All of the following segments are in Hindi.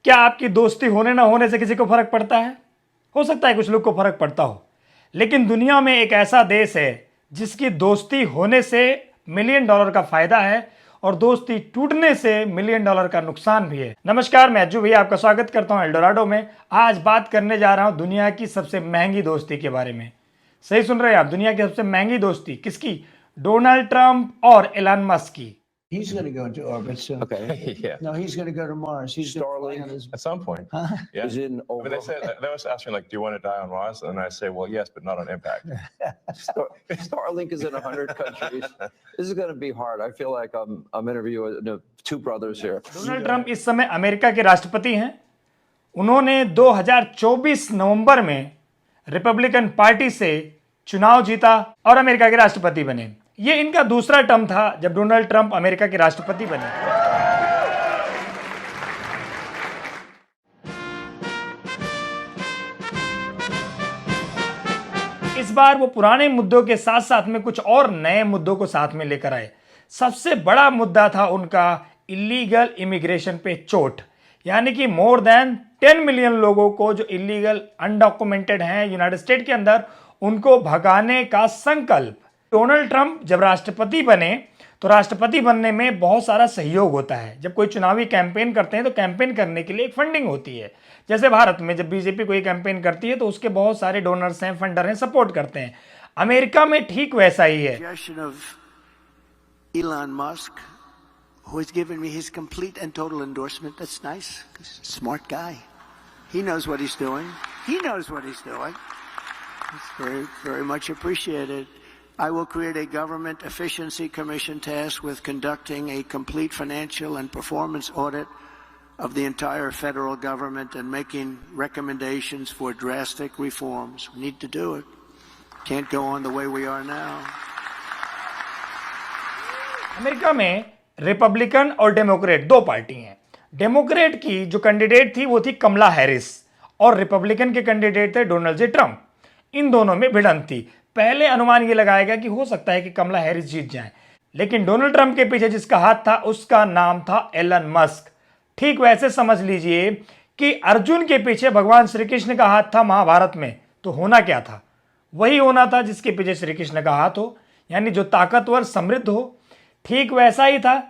क्या आपकी दोस्ती होने ना होने से किसी को फर्क पड़ता है? हो सकता है कुछ लोग को फर्क पड़ता हो, लेकिन दुनिया में एक ऐसा देश है जिसकी दोस्ती होने से मिलियन डॉलर का फायदा है और दोस्ती टूटने से मिलियन डॉलर का नुकसान भी है। नमस्कार, मैं अज्जू भैया आपका स्वागत करता हूं एल्डोराडो में। आज बात करने जा रहा हूं दुनिया की सबसे महंगी दोस्ती के बारे में। सही सुन रहे हैं आप, दुनिया की सबसे महंगी दोस्ती किसकी? डोनाल्ड ट्रंप और एलन मस्क की। He's going to go into orbit soon. Okay. Yeah. No, he's going to go to Mars. He's going to fly on his. At some point. Huh? Yeah. Is in I mean, they always ask me, like, do you want to die on Mars? And I say, well, yes, but not on impact. Starlink is in 100 countries. This is going to be hard. I feel like I'm interviewing two brothers here. Donald Trump इस समय अमेरिका के राष्ट्रपति हैं। उन्होंने 2024 नवंबर में रिपब्लिकन पार्टी से चुनाव जीता और अमेरिका के राष्ट्रपति बने। ये इनका दूसरा टर्म था जब डोनाल्ड ट्रंप अमेरिका के राष्ट्रपति बने। इस बार वो पुराने मुद्दों के साथ साथ में कुछ और नए मुद्दों को साथ में लेकर आए। सबसे बड़ा मुद्दा था उनका इलीगल इमिग्रेशन पे चोट, यानी कि मोर देन 10 मिलियन लोगों को जो इलीगल अनडॉक्यूमेंटेड हैं यूनाइटेड स्टेट के अंदर, उनको भगाने का संकल्प। डोनाल्ड ट्रंप जब राष्ट्रपति बने तो राष्ट्रपति बनने में बहुत सारा सहयोग होता है। जब कोई चुनावी कैंपेन करते हैं तो कैंपेन करने के लिए एक फंडिंग होती है। जैसे भारत में जब बीजेपी कोई कैंपेन करती है तो उसके बहुत सारे डोनर्स हैं, फंडर हैं, सपोर्ट करते हैं। अमेरिका में ठीक वैसा ही है। Elon Musk, who has given me his complete and total endorsement. That's nice. Smart guy. He knows what he's doing. It's very, very much appreciated. I will create a government efficiency commission tasked with conducting a complete financial and performance audit of the entire federal government and making recommendations for drastic reforms. We need to do it. Can't go on the way we are now. America में रिपब्लिकन और डेमोक्रेट दो पार्टी हैं। डेमोक्रेट की जो कैंडिडेट थी वो थी कमला हैरिस और रिपब्लिकन के कैंडिडेट थे डोनाल्ड जे ट्रंप। इन दोनों में भिड़ंत थी। पहले अनुमान ये लगाया गया कि हो सकता है कि कमला हैरिस जीत जाए, लेकिन डोनाल्ड ट्रंप के पीछे जिसका हाथ था उसका नाम था एलन मस्क। ठीक वैसे समझ लीजिए कि अर्जुन के पीछे भगवान श्री कृष्ण का हाथ था महाभारत में, तो होना क्या था? वही होना था जिसके पीछे श्री कृष्ण का हाथ हो, यानी जो ताकतवर समृद्ध हो। ठीक वैसा ही था।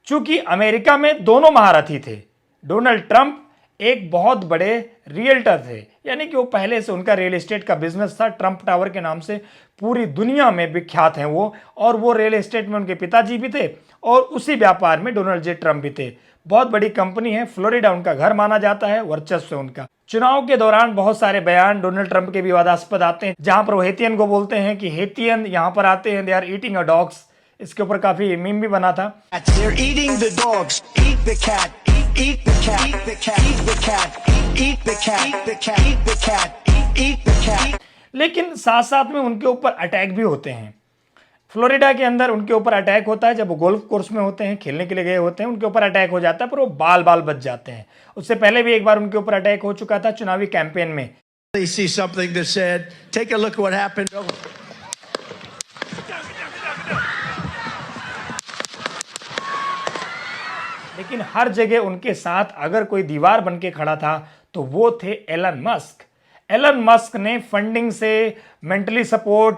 चूंकि अमेरिका में दोनों महारथी थे। डोनाल्ड ट्रंप एक बहुत बड़े रियल्टर थे, यानी कि वो पहले से उनका रियल एस्टेट का बिजनेस था। ट्रंप टावर के नाम से पूरी दुनिया में विख्यात हैं वो, और वो रियल एस्टेट में उनके पिताजी भी थे और उसी व्यापार में डोनाल्ड जे ट्रंप भी थे। बहुत बड़ी कंपनी है, फ्लोरिडा उनका घर माना जाता है, वर्चस्व है उनका। चुनाव के दौरान बहुत सारे बयान डोनाल्ड ट्रंप के विवादास्पद आते हैं, जहां पर वो हेतियन को बोलते हैं कि हेतियन यहां पर आते हैं, they are eating a dogs. इसके ऊपर काफी मीम भी बना था। They're eating the dogs, eat the cat, eat the cat, eat the cat, eat the cat, eat the cat, eat the cat, eat the cat, eat the cat। लेकिन साथ साथ में उनके ऊपर अटैक भी होते हैं। फ्लोरिडा के अंदर उनके ऊपर अटैक होता है जब वो गोल्फ कोर्स में होते हैं, खेलने के लिए गए होते हैं, उनके ऊपर अटैक हो जाता है, पर वो बाल बाल बच जाते हैं। उससे पहले भी एक बार उनके ऊपर अटैक हो चुका था चुनावी कैंपेन में। They see something that said, take a look at what happened. लेकिन हर जगह उनके साथ अगर कोई दीवार बन के खड़ा था तो वो थे एलन मस्क। एलन मस्क ने फंडिंग से, मेंटली सपोर्ट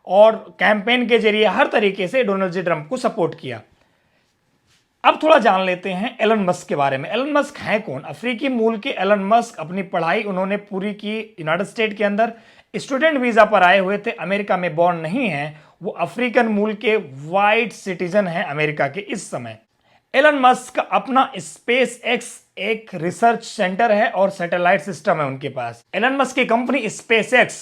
और कैंपेन के जरिए हर तरीके से डोनाल्ड जे ट्रंप को सपोर्ट किया। अब थोड़ा जान लेते हैं एलन मस्क के बारे में। एलन मस्क हैं कौन? अफ्रीकी मूल के एलन मस्क अपनी पढ़ाई उन्होंने पूरी की यूनाइटेड स्टेट के अंदर। स्टूडेंट वीजा पर आए हुए थे, अमेरिका में बॉर्न नहीं है वो, अफ्रीकन मूल के वाइट सिटीजन हैं अमेरिका के इस समय। एलन मस्क अपना स्पेस एक्स एक रिसर्च सेंटर है और सैटेलाइट सिस्टम है उनके पास। एलन मस्क की कंपनी स्पेस एक्स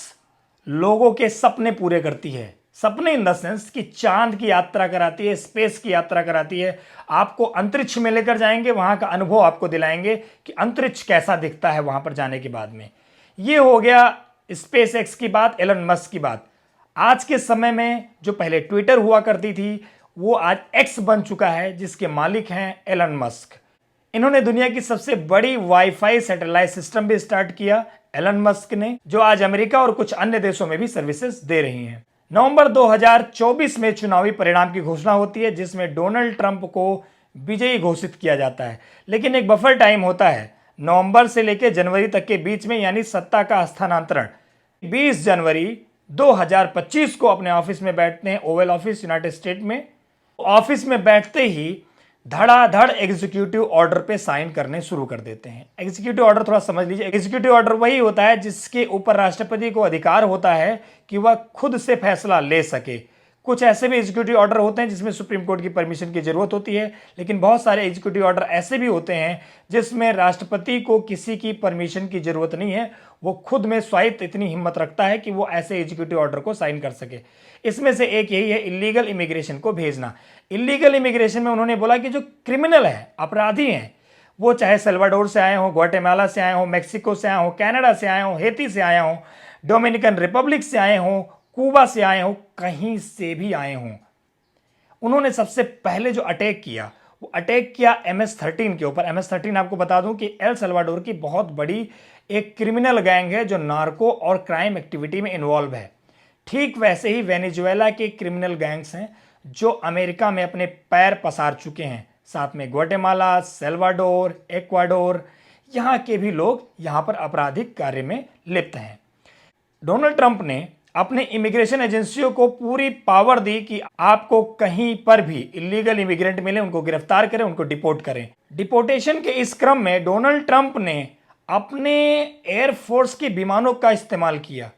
लोगों के सपने पूरे करती है। सपने इन द सेंस कि चांद की यात्रा कराती है, स्पेस की यात्रा कराती है। आपको अंतरिक्ष में लेकर जाएंगे, वहां का अनुभव आपको दिलाएंगे कि अंतरिक्ष कैसा दिखता है वहां पर जाने के बाद में। ये हो गया स्पेस एक्स की बात, एलन मस्क की बात। आज के समय में जो पहले ट्विटर हुआ करती थी वो आज एक्स बन चुका है, जिसके मालिक हैं एलन मस्क। इन्होंने दुनिया की सबसे बड़ी वाईफाई सैटेलाइट सिस्टम भी स्टार्ट किया एलन मस्क ने, जो आज अमेरिका और कुछ अन्य देशों में भी सर्विसेज दे रही हैं। नवंबर 2024 में चुनावी परिणाम की घोषणा होती है जिसमें डोनाल्ड ट्रंप को विजयी घोषित किया जाता है, लेकिन एक बफर टाइम होता है। नवंबर से लेकर जनवरी तक के बीच में, यानी सत्ता का स्थानांतरण। 20 जनवरी 2025 को अपने ऑफिस में बैठते हैं, ओवल ऑफिस यूनाइटेड स्टेट में। ऑफिस में बैठते ही धड़ाधड़ एग्जीक्यूटिव ऑर्डर पे साइन करने शुरू कर देते हैं। एग्जीक्यूटिव ऑर्डर थोड़ा समझ लीजिए। एग्जीक्यूटिव ऑर्डर वही होता है जिसके ऊपर राष्ट्रपति को अधिकार होता है कि वह खुद से फैसला ले सके। कुछ ऐसे भी एग्जीक्यूटिव ऑर्डर होते हैं जिसमें सुप्रीम कोर्ट की परमिशन की जरूरत होती है, लेकिन बहुत सारे एग्जीक्यूटिव ऑर्डर ऐसे भी होते हैं जिसमें राष्ट्रपति को किसी की परमिशन की जरूरत नहीं है, वो खुद में स्वायत्त इतनी हिम्मत रखता है कि वो ऐसे एग्जीक्यूटिव ऑर्डर को साइन कर सके। इसमें से एक यही है इलीगल इमिग्रेशन को भेजना। इलीगल इमिग्रेशन में उन्होंने बोला कि जो क्रिमिनल है, अपराधी हैं, वो चाहे सेल्वाडोर से आए हों, ग्वाटेमाला से आए हों, मेक्सिको से आए हों, कनाडा से आए हों, हेती से आए हों, डोमिनिकन रिपब्लिक से आए हों, क्यूबा से आए हों, कहीं से भी आए हों, उन्होंने सबसे पहले जो अटैक किया वो अटैक किया MS-13 के ऊपर। MS-13 आपको बता दूं कि एल सल्वाडोर की बहुत बड़ी एक क्रिमिनल गैंग है जो नार्को और क्राइम एक्टिविटी में इन्वॉल्व है। ठीक वैसे ही वेनेजुएला के क्रिमिनल गैंग्स हैं जो अमेरिका में अपने पैर पसार चुके हैं। साथ में ग्वाटेमाला, सेल्वाडोर, एक्वाडोर, यहाँ के भी लोग यहाँ पर आपराधिक कार्य में लिप्त हैं। डोनाल्ड ट्रंप ने अपने इमिग्रेशन एजेंसियों को पूरी पावर दी कि आपको कहीं पर भी इलीगल इमिग्रेंट मिले उनको गिरफ्तार करें, उनको डिपोर्ट करें। डिपोर्टेशन के इस क्रम में डोनाल्ड ट्रंप ने अपने एयरफोर्स के विमानों का इस्तेमाल किया।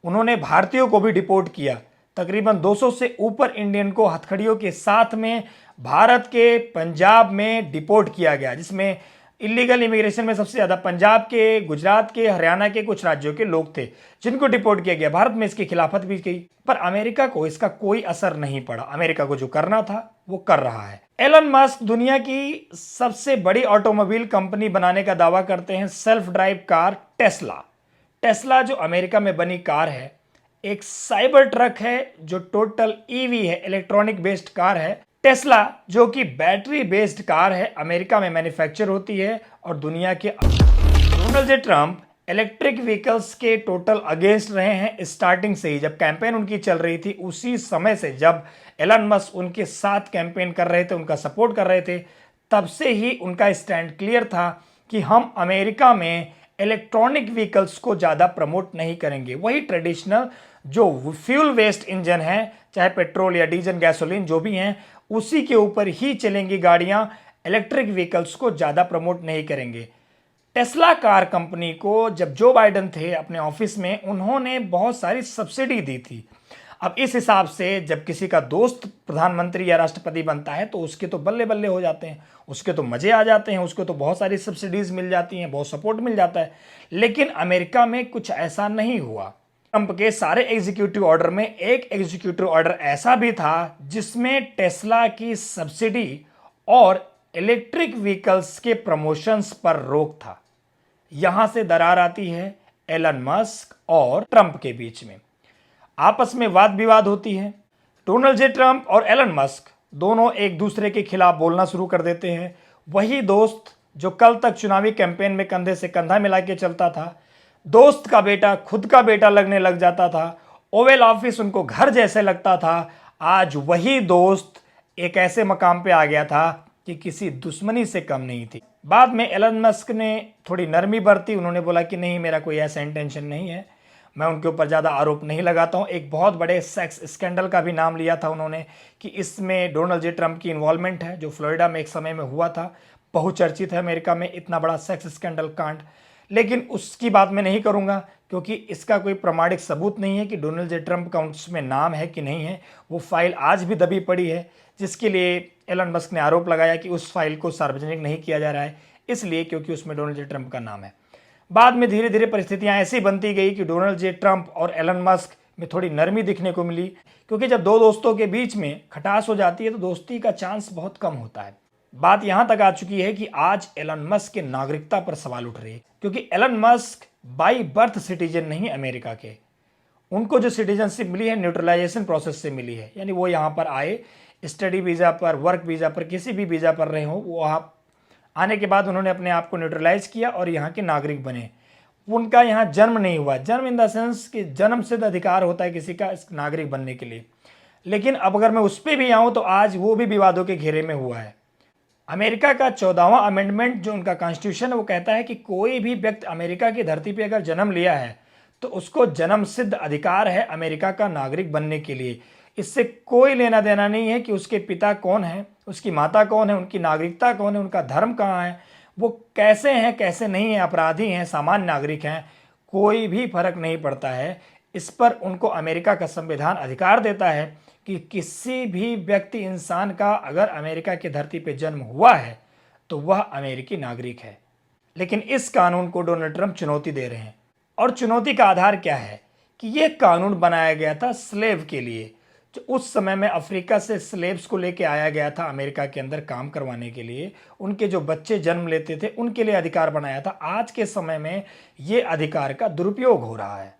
उन्होंने भारतीयों को भी डिपोर्ट किया। तकरीबन 200 से ऊपर इंडियन को हथकड़ियों के साथ में भारत के पंजाब में डिपोर्ट किया गया, जिसमें इलीगल इमिग्रेशन में सबसे ज्यादा पंजाब के, गुजरात के, हरियाणा के कुछ राज्यों के लोग थे जिनको डिपोर्ट किया गया। भारत में इसकी खिलाफत भी की, पर अमेरिका को इसका कोई असर नहीं पड़ा। अमेरिका को जो करना था वो कर रहा है। एलन मस्क दुनिया की सबसे बड़ी ऑटोमोबाइल कंपनी बनाने का दावा करते हैं। सेल्फ ड्राइव कार टेस्ला जो अमेरिका में बनी कार है, एक साइबर ट्रक है जो टोटल ईवी है, इलेक्ट्रॉनिक बेस्ड कार है। टेस्ला जो कि बैटरी बेस्ड कार है, अमेरिका में मैन्युफैक्चर होती है और दुनिया के। Donald J Trump electric vehicles के टोटल अगेंस्ट रहे हैं स्टार्टिंग से ही। जब कैंपेन उनकी चल रही थी उसी समय से, जब एलन मस्क उनके साथ कैंपेन कर रहे थे, उनका सपोर्ट कर रहे थे, तब से ही उनका स्टैंड क्लियर था कि हम अमेरिका में इलेक्ट्रॉनिक व्हीकल्स को ज़्यादा प्रमोट नहीं करेंगे। वही ट्रेडिशनल जो फ्यूल वेस्ट इंजन है, चाहे पेट्रोल या डीजल, गैसोलीन जो भी हैं, उसी के ऊपर ही चलेंगी गाड़ियां। इलेक्ट्रिक व्हीकल्स को ज़्यादा प्रमोट नहीं करेंगे। टेस्ला कार कंपनी को जब जो बाइडेन थे अपने ऑफिस में, उन्होंने बहुत सारी सब्सिडी दी थी। अब इस हिसाब से जब किसी का दोस्त प्रधानमंत्री या राष्ट्रपति बनता है तो उसके तो बल्ले बल्ले हो जाते हैं, उसके तो मजे आ जाते हैं, उसको तो बहुत सारी सब्सिडीज मिल जाती हैं, बहुत सपोर्ट मिल जाता है। लेकिन अमेरिका में कुछ ऐसा नहीं हुआ। ट्रंप के सारे एग्जीक्यूटिव ऑर्डर में एक एग्जीक्यूटिव ऑर्डर ऐसा भी था जिसमें टेस्ला की सब्सिडी और इलेक्ट्रिक व्हीकल्स के प्रमोशंस पर रोक था। यहां से दरार आती है एलन मस्क और ट्रंप के बीच में। आपस में वाद विवाद होती है। डोनाल्ड जे ट्रंप और एलन मस्क दोनों एक दूसरे के खिलाफ बोलना शुरू कर देते हैं। वही दोस्त जो कल तक चुनावी कैंपेन में कंधे से कंधा मिला के चलता था, दोस्त का बेटा खुद का बेटा लगने लग जाता था, ओवल ऑफिस उनको घर जैसे लगता था, आज वही दोस्त एक ऐसे मकाम पे आ गया था कि किसी दुश्मनी से कम नहीं थी। बाद में एलन मस्क ने थोड़ी नरमी बरती। उन्होंने बोला कि नहीं, मेरा कोई ऐसा इंटेंशन नहीं है, मैं उनके ऊपर ज़्यादा आरोप नहीं लगाता हूँ। एक बहुत बड़े सेक्स स्कैंडल का भी नाम लिया था उन्होंने कि इसमें डोनाल्ड जे ट्रंप की इन्वॉल्वमेंट है, जो फ्लोरिडा में एक समय में हुआ था, बहुचर्चित है अमेरिका में इतना बड़ा सेक्स स्कैंडल कांड। लेकिन उसकी बात मैं नहीं करूंगा क्योंकि इसका कोई प्रमाणिक सबूत नहीं है कि डोनाल्ड जे ट्रंप का उसमें नाम है कि नहीं है। वो फाइल आज भी दबी पड़ी है, जिसके लिए एलन मस्क ने आरोप लगाया कि उस फाइल को सार्वजनिक नहीं किया जा रहा है, इसलिए क्योंकि उसमें डोनाल्ड जे ट्रंप का नाम है। बाद में धीरे धीरे परिस्थितियां ऐसी बनती गई कि डोनाल्ड जे ट्रंप और एलन मस्क में थोड़ी नरमी दिखने को मिली, क्योंकि जब दो दोस्तों के बीच में खटास हो जाती है तो दोस्ती का चांस बहुत कम होता है। बात यहां तक आ चुकी है कि आज एलन मस्क के नागरिकता पर सवाल उठ रहे हैं, क्योंकि Elon Musk by birth citizen नहीं अमेरिका के। उनको जो सिटीजनशिप मिली है न्यूट्रलाइजेशन प्रोसेस से मिली है, यानी वो यहाँ पर आए स्टडी वीज़ा पर, वर्क वीज़ा पर, किसी भी वीज़ा पर रहे हो, वो वहाँ आने के बाद उन्होंने अपने आप को न्यूट्रलाइज किया और यहाँ के नागरिक बने। उनका यहाँ जन्म नहीं हुआ, जन्म इन द सेंस कि जन्म सिद्ध अधिकार होता है किसी का नागरिक बनने के लिए। लेकिन अब अगर मैं उस पर भी आऊँ तो आज वो भी विवादों के घेरे में हुआ है। अमेरिका का 14वां अमेंडमेंट जो उनका कॉन्स्टिट्यूशन है वो कहता है कि कोई भी व्यक्ति अमेरिका की धरती पे अगर जन्म लिया है तो उसको जन्म सिद्ध अधिकार है अमेरिका का नागरिक बनने के लिए। इससे कोई लेना देना नहीं है कि उसके पिता कौन है, उसकी माता कौन है, उनकी नागरिकता कौन है, उनका धर्म कहाँ है, वो कैसे हैं कैसे नहीं है, अपराधी हैं सामान्य नागरिक हैं, कोई भी फर्क नहीं पड़ता है। इस पर उनको अमेरिका का संविधान अधिकार देता है कि किसी भी व्यक्ति इंसान का अगर अमेरिका की धरती पर जन्म हुआ है तो वह अमेरिकी नागरिक है। लेकिन इस कानून को डोनाल्ड ट्रंप चुनौती दे रहे हैं और चुनौती का आधार क्या है कि यह कानून बनाया गया था स्लेव के लिए, जो उस समय में अफ्रीका से स्लेव्स को लेके आया गया था अमेरिका के अंदर काम करवाने के लिए, उनके जो बच्चे जन्म लेते थे उनके लिए अधिकार बनाया था। आज के समय में यह अधिकार का दुरुपयोग हो रहा है।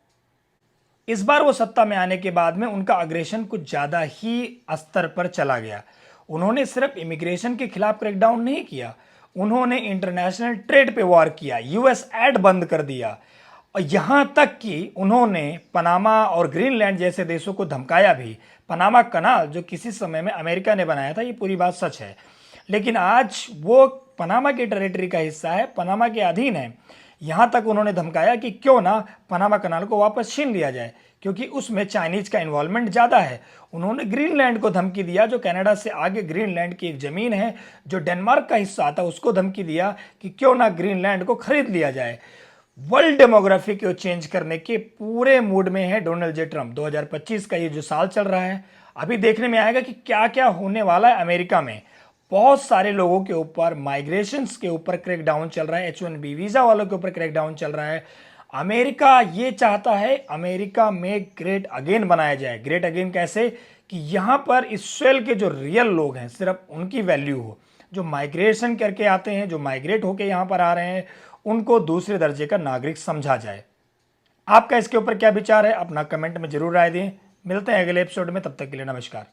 इस बार वो सत्ता में आने के बाद में उनका अग्रेशन कुछ ज़्यादा ही स्तर पर चला गया। उन्होंने सिर्फ इमिग्रेशन के खिलाफ क्रैकडाउन नहीं किया, उन्होंने इंटरनेशनल ट्रेड पे वॉर किया, यूएस एड बंद कर दिया और यहाँ तक कि उन्होंने पनामा और ग्रीनलैंड जैसे देशों को धमकाया भी। पनामा कनाल जो किसी समय में अमेरिका ने बनाया था, ये पूरी बात सच है, लेकिन आज वो पनामा की टेरिटरी का हिस्सा है, पनामा के अधीन है। यहाँ तक उन्होंने धमकाया कि क्यों ना पनामा कनाल को वापस छीन लिया जाए क्योंकि उसमें चाइनीज का इन्वॉल्वमेंट ज़्यादा है। उन्होंने ग्रीनलैंड को धमकी दिया, जो कनाडा से आगे ग्रीनलैंड की एक ज़मीन है जो डेनमार्क का हिस्सा आता, उसको धमकी दिया कि क्यों ना ग्रीनलैंड को खरीद लिया जाए। वर्ल्ड डेमोग्राफी को चेंज करने के पूरे मूड में है डोनाल्ड जे ट्रंप। 2025 का ये जो साल चल रहा है, अभी देखने में आएगा कि क्या क्या होने वाला है अमेरिका में। बहुत सारे लोगों के ऊपर, माइग्रेशंस के ऊपर क्रैकडाउन चल रहा है, H1B वीज़ा वालों के ऊपर क्रैकडाउन चल रहा है। अमेरिका ये चाहता है अमेरिका में ग्रेट अगेन बनाया जाए। ग्रेट अगेन कैसे कि यहाँ पर इस सोइल के जो रियल लोग हैं सिर्फ उनकी वैल्यू हो, जो माइग्रेशन करके आते हैं, जो माइग्रेट होके यहाँ पर आ रहे हैं, उनको दूसरे दर्जे का नागरिक समझा जाए। आपका इसके ऊपर क्या विचार है, अपना कमेंट में जरूर राय दें। मिलते हैं अगले एपिसोड में, तब तक के लिए नमस्कार।